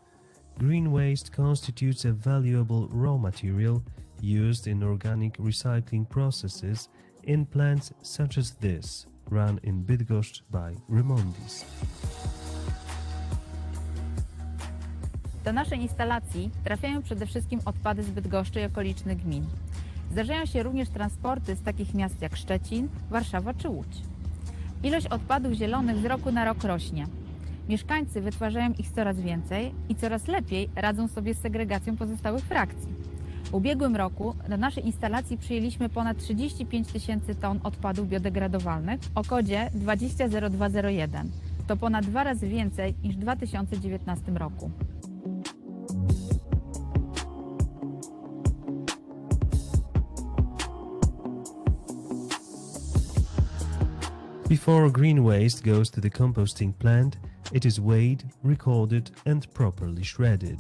Green waste constitutes a valuable raw material used in organic recycling processes in plants such as this, run in Bydgoszcz by Remondis. Do naszej instalacji trafiają przede wszystkim odpady z Bydgoszczy i okolicznych gmin. Zdarzają się również transporty z takich miast jak Szczecin, Warszawa czy Łódź. Ilość odpadów zielonych z roku na rok rośnie. Mieszkańcy wytwarzają ich coraz więcej i coraz lepiej radzą sobie z segregacją pozostałych frakcji. W ubiegłym roku do naszej instalacji przyjęliśmy ponad 35 000 ton odpadów biodegradowalnych o kodzie 200201. To ponad 2 razy więcej niż w 2019 roku. Before green waste goes to the composting plant, it is weighed, recorded and properly shredded.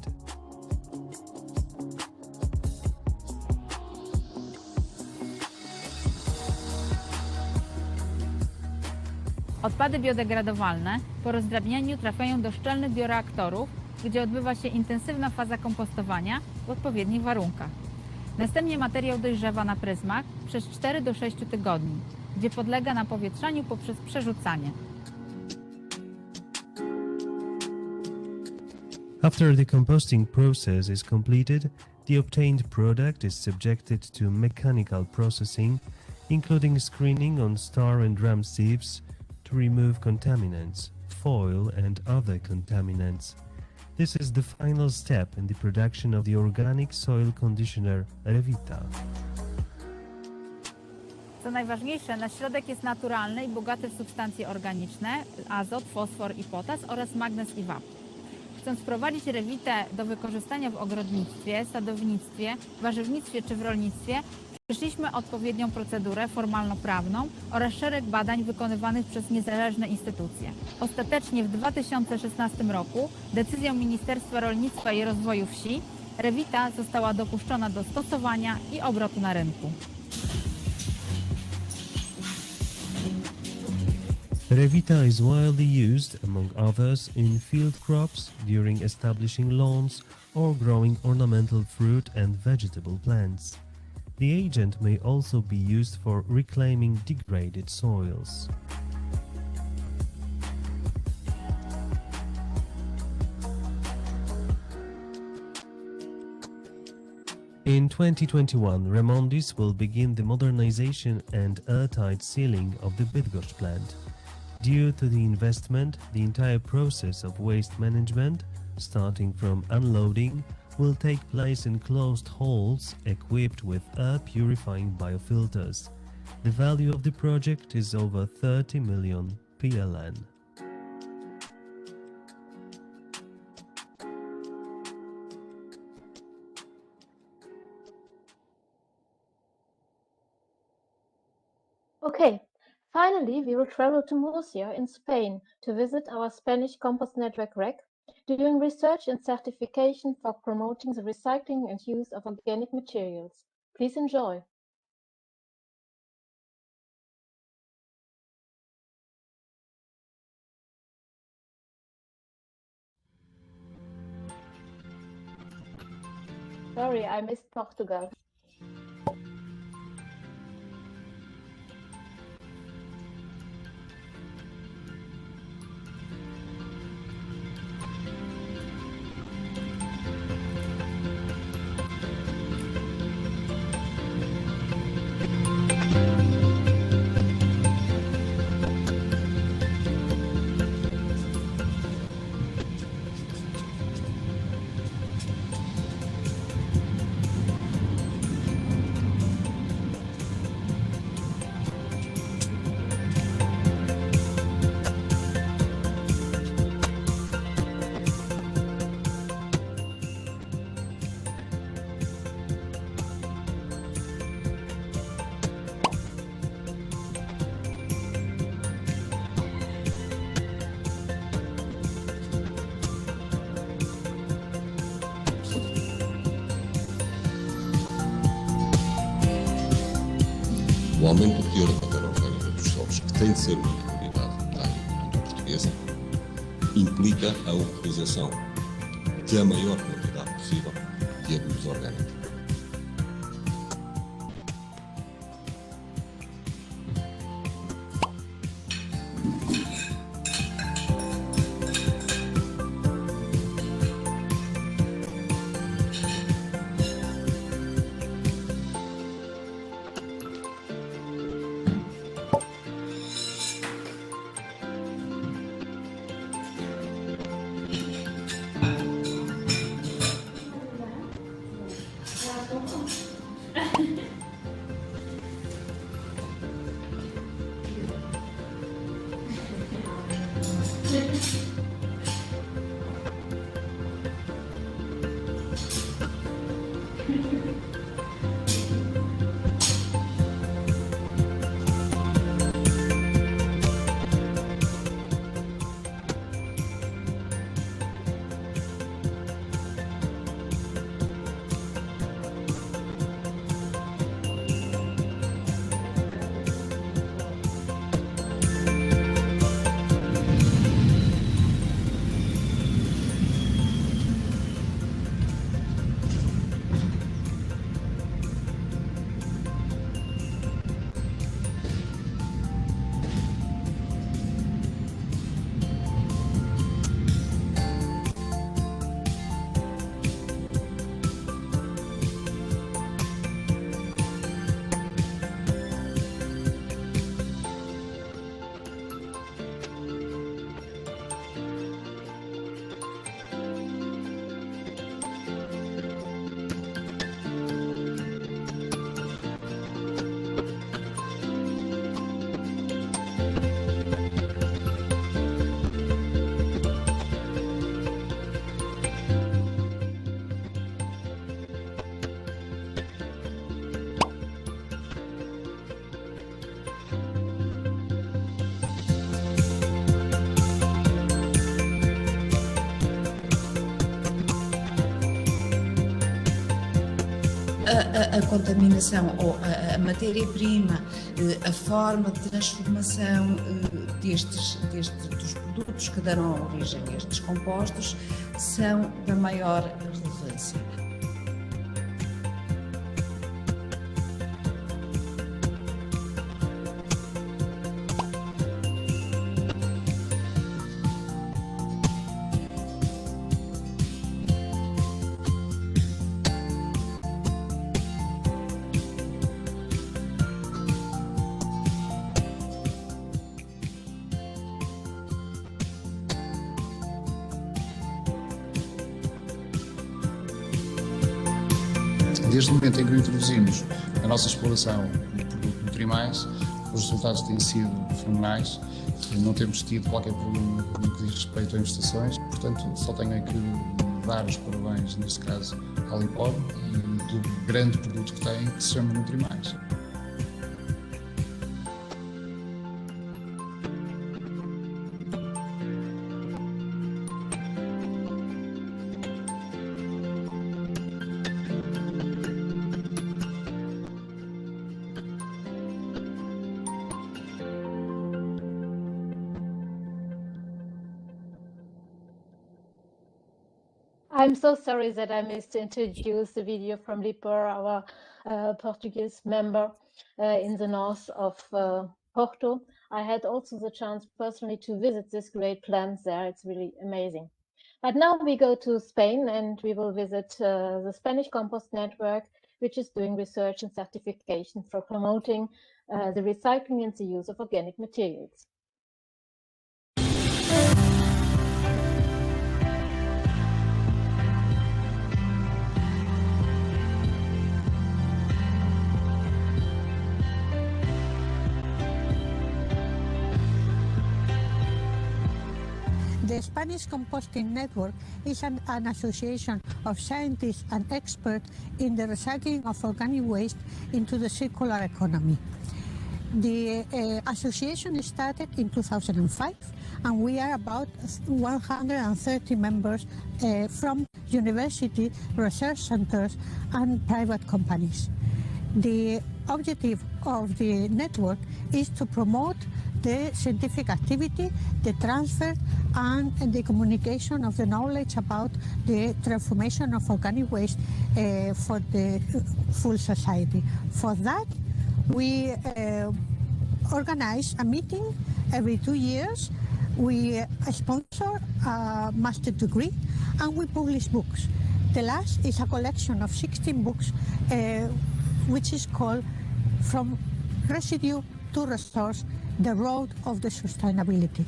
Odpady biodegradowalne po rozdrabnianiu trafiają do szczelnych bioreaktorów, gdzie odbywa się intensywna faza kompostowania w odpowiednich warunkach. Następnie materiał dojrzewa na pryzmach przez 4 do 6 tygodni, gdzie podlega napowietrzaniu poprzez przerzucanie. After the composting process is completed, the obtained product is subjected to mechanical processing, including screening on star and drum sieves to remove contaminants, foil and other contaminants. This is the final step in the production of the organic soil conditioner Revita. Co najważniejsze, nasz środek jest naturalny i bogaty w substancje organiczne, azot, fosfor i potas oraz magnez i wapń. Chcąc wprowadzić rewitę do wykorzystania w ogrodnictwie, sadownictwie, warzywnictwie czy w rolnictwie, przeszliśmy odpowiednią procedurę formalno-prawną oraz szereg badań wykonywanych przez niezależne instytucje. Ostatecznie w 2016 roku decyzją Ministerstwa Rolnictwa i Rozwoju Wsi rewita została dopuszczona do stosowania i obrotu na rynku. Revita is widely used, among others, in field crops, during establishing lawns, or growing ornamental fruit and vegetable plants. The agent may also be used for reclaiming degraded soils. In 2021, Remondis will begin the modernization and airtight sealing of the Bydgoszcz plant. Due to the investment, the entire process of waste management, starting from unloading, will take place in closed halls equipped with air-purifying biofilters. The value of the project is over 30 million PLN. Okay, finally we will travel to Murcia in Spain to visit our Spanish compost network REC, doing research and certification for promoting the recycling and use of organic materials. Please enjoy. Sorry, I missed Portugal. O aumento do teor de matéria orgânica dos solos, que tem de ser uma prioridade da agricultura portuguesa, implica a utilização da maior quantidade possível de adubos orgânicos. A contaminação ou a matéria-prima, a forma de transformação dos produtos que darão origem a estes compostos são da maior relevância. Desde o momento em que introduzimos a nossa exploração do produto Nutrimais, os resultados têm sido fenomenais. Não temos tido qualquer problema no que diz respeito a infestações, portanto, só tenho que dar os parabéns, neste caso, à ICAW e do grande produto que tem, que se chama Nutrimais. I'm so sorry that I missed to introduce the video from Lipor, our Portuguese member in the north of Porto. I had also the chance personally to visit this great plant there. It's really amazing. But now we go to Spain and we will visit the Spanish Compost Network, which is doing research and certification for promoting the recycling and the use of organic materials. The Spanish Composting Network is an association of scientists and experts in the recycling of organic waste into the circular economy. The association started in 2005 and we are about 130 members from university, research centers and private companies. The objective of the network is to promote the scientific activity, the transfer and the communication of the knowledge about the transformation of organic waste for the full society. For that, we organize a meeting every 2 years. We sponsor a master degree and we publish books. The last is a collection of 16 books which is called From Residue to Resource, the Road of the Sustainability.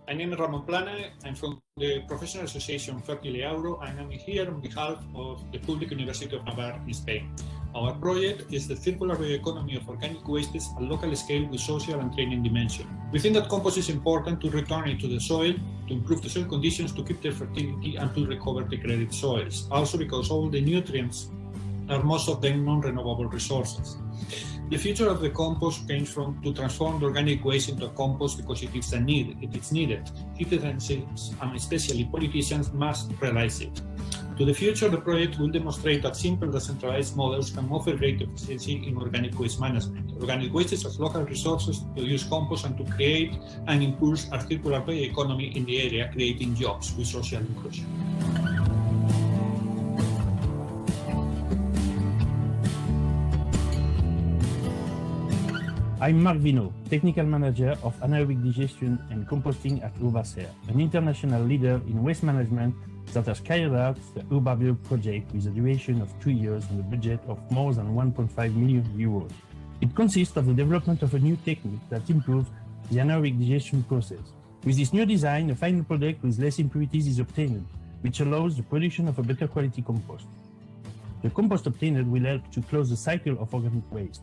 My name is Ramon Plana. I'm from the Professional Association Fertile Auro and I'm here on behalf of the Public University of Navarre in Spain. Our project is the circular bioeconomy of organic wastes at local scale with social and training dimension. We think that compost is important to return it to the soil, to improve the soil conditions, to keep their fertility and to recover degraded soils. Also because all the nutrients are most of them non-renewable resources. The future of the compost comes from to transform the organic waste into a compost because it is a need, it is needed. Citizens and especially politicians must realize it. To the future, the project will demonstrate that simple decentralized models can offer great efficiency in organic waste management. Organic wastes as local resources to produce compost and to create and impulse a circular bioeconomy in the area, creating jobs with social inclusion. I'm Marc Vino, Technical Manager of Anaerobic Digestion and Composting at Urbacer, an international leader in waste management that has carried out the UrbaBio project with a duration of 2 years and a budget of more than 1.5 million euros. It consists of the development of a new technique that improves the anaerobic digestion process. With this new design, a final product with less impurities is obtained, which allows the production of a better quality compost. The compost obtained will help to close the cycle of organic waste,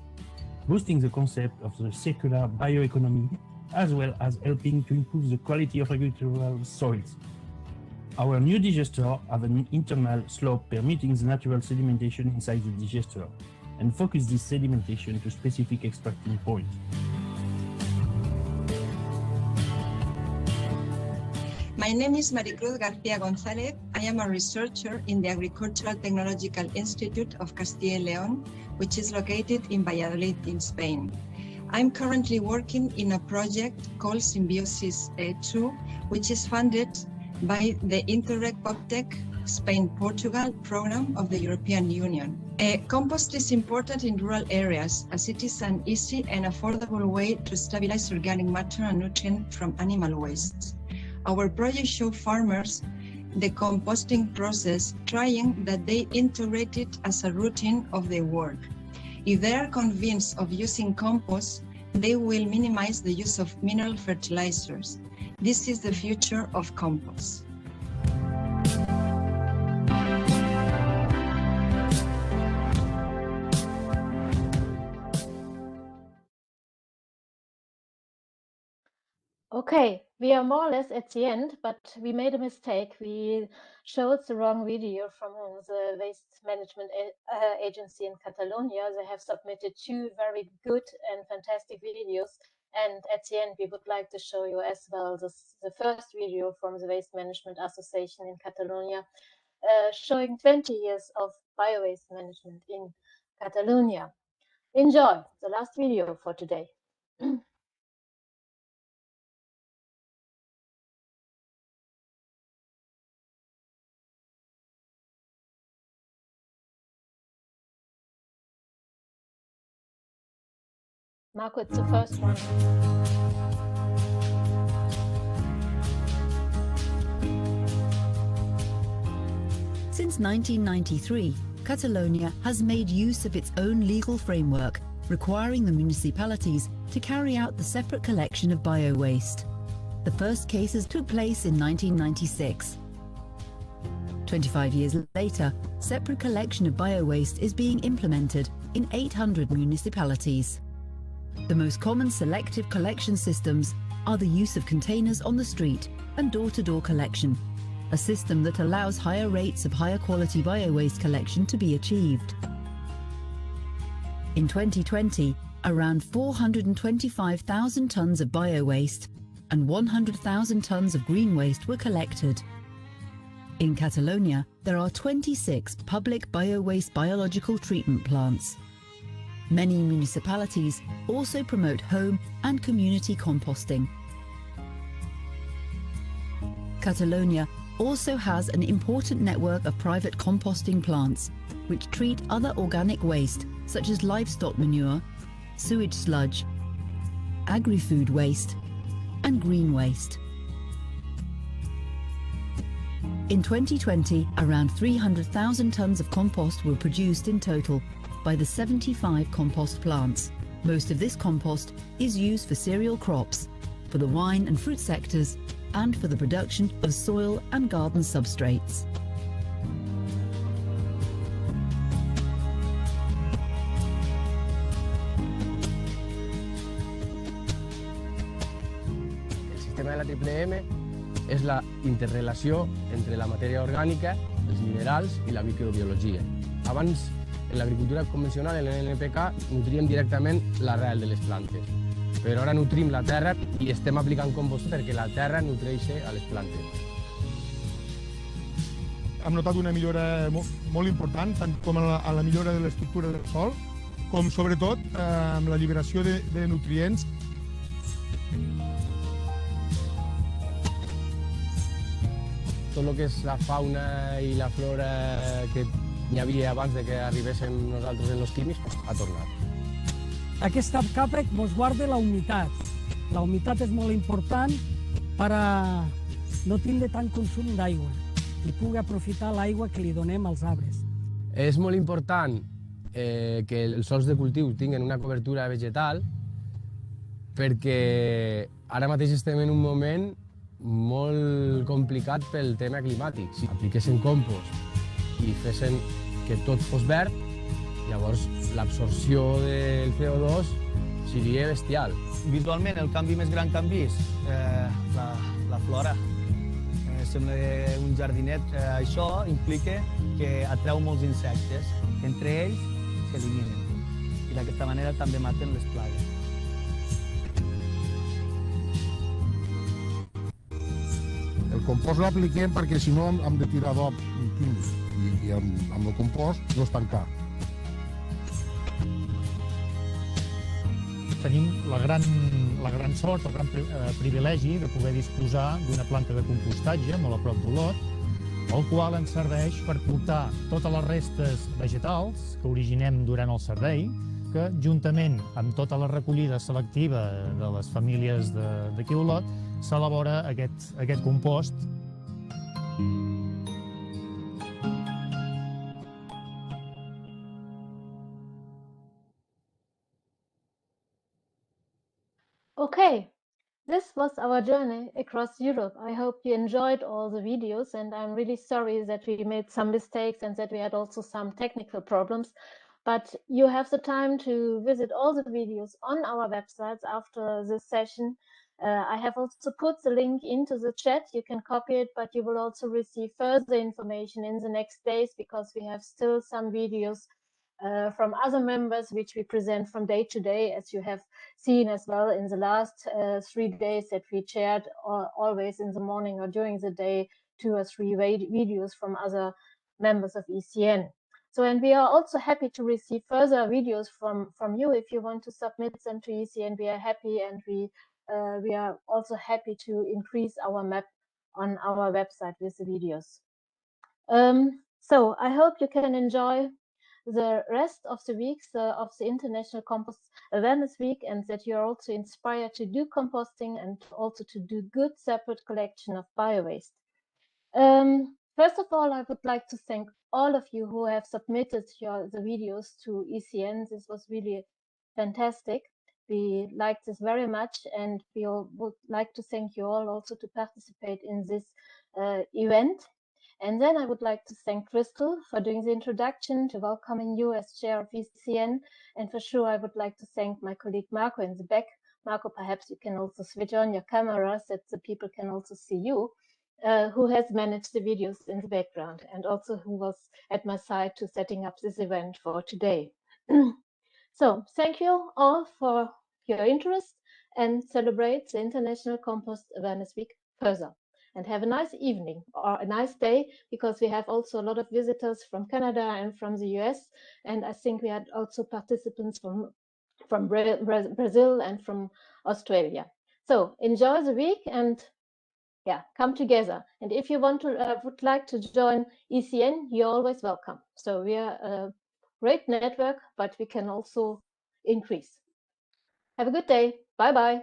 boosting the concept of the circular bioeconomy, as well as helping to improve the quality of agricultural soils. Our new digester have an internal slope permitting the natural sedimentation inside the digester, and focus this sedimentation to specific extracting points. My name is Maricruz García González. I am a researcher in the Agricultural Technological Institute of Castilla y León, which is located in Valladolid in Spain. I'm currently working in a project called Symbiosis 2, which is funded by the Interreg PopTech Spain-Portugal program of the European Union. Compost is important in rural areas as it is an easy and affordable way to stabilize organic matter and nutrient from animal waste. Our project shows farmers the composting process, trying that they integrate it as a routine of their work. If they are convinced of using compost, they will minimize the use of mineral fertilizers. This is the future of compost. Okay, we are more or less at the end, but we made a mistake. We showed the wrong video from the Waste Management Agency in Catalonia. They have submitted 2 very good and fantastic videos. And at the end, we would like to show you as well the first video from the Waste Management Association in Catalonia, showing 20 years of bio-waste management in Catalonia. Enjoy the last video for today. Marco, it's the first one. Since 1993, Catalonia has made use of its own legal framework, requiring the municipalities to carry out the separate collection of bio-waste. The first cases took place in 1996. 25 years later, separate collection of bio-waste is being implemented in 800 municipalities. The most common selective collection systems are the use of containers on the street and door-to-door collection, a system that allows higher rates of higher quality bio-waste collection to be achieved. In 2020, around 425,000 tonnes of bio-waste and 100,000 tonnes of green waste were collected. In Catalonia, there are 26 public bio-waste biological treatment plants. Many municipalities also promote home and community composting. Catalonia also has an important network of private composting plants, which treat other organic waste such as livestock manure, sewage sludge, agri-food waste, and green waste. In 2020, around 300,000 tonnes of compost were produced in total by the 75 compost plants. Most of this compost is used for cereal crops, for the wine and fruit sectors, and for the production of soil and garden substrates. tema de la TMM és la interrelació entre la matèria orgànica, els minerals i la microbiologia. Abans, en l'agricultura convencional, en l'NPK, nutríem directament l'arrel de les plantes. Però ara nutrim la terra i estem aplicant compost perquè la terra nutreixi a les plantes. Hem notat una millora molt important, tant com a la millora de l'estructura del sòl, com sobretot amb la alliberació de nutrients. Tot el que és la fauna i la flora que hi havia abans de que arribéssim nosaltres en els químics, ha tornat. Aquesta capa ens guarda la humitat. La humitat és molt important per a no tindre tant consum d'aigua i pugui aprofitar l'aigua que li donem als arbres. És molt important que els sòls de cultiu tinguin una cobertura vegetal perquè ara mateix estem en un moment molt complicat pel tema climàtic. Si apliquessin compost i fessin que tot fos verd, llavors l'absorció del CO2 seria bestial. Visualment, el canvi més gran que hem vist, la flora. Sembla un jardinet. Això implica que atreu molts insectes, que entre ells s'eliminen i d'aquesta manera també maten les plagues. El compost l'apliquem perquè si no hem de tirar adob químic i amb el compost no es tancar. Tenim la gran sort, el gran privilegi de poder disposar d'una planta de compostatge molt a prop d'Olot, el qual ens serveix per portar totes les restes vegetals que originem durant el servei, que juntament amb tota la recollida selectiva de les famílies d'aquí a Olot s'elabora aquest compost. Okay, this was our journey across Europe. I hope you enjoyed all the videos, and I'm really sorry that we made some mistakes and that we had also some technical problems. But you have the time to visit all the videos on our websites after this session. I have also put the link into the chat. You can copy it, but you will also receive further information in the next days because we have still some videos from other members which we present from day to day, as you have seen as well in the last 3 days that we shared always in the morning or during the day 2 or 3 videos from other members of ECN. So, and we are also happy to receive further videos from you. If you want to submit them to ECN, we are happy, and we are also happy to increase our map on our website with the videos. So I hope you can enjoy the rest of the week of the International Compost Awareness Week, and that you're also inspired to do composting and also to do good separate collection of bio-waste. First of all, I would like to thank all of you who have submitted the videos to ECN. This was really fantastic. We liked this very much, and we would like to thank you all also to participate in this event. And then I would like to thank Crystal for doing the introduction, to welcoming you as chair of ECN. And for sure, I would like to thank my colleague Marco in the back. Marco, perhaps you can also switch on your camera so that the people can also see you, who has managed the videos in the background and also who was at my side to setting up this event for today. So thank you all for your interest, and celebrate the International Compost Awareness Week further. And have a nice evening or a nice day, because we have also a lot of visitors from Canada and from the US. And I think we had also participants from Brazil and from Australia. So enjoy the week and yeah, come together. And if you want to would like to join ECN, you're always welcome. So we are a great network, but we can also increase. Have a good day. Bye-bye.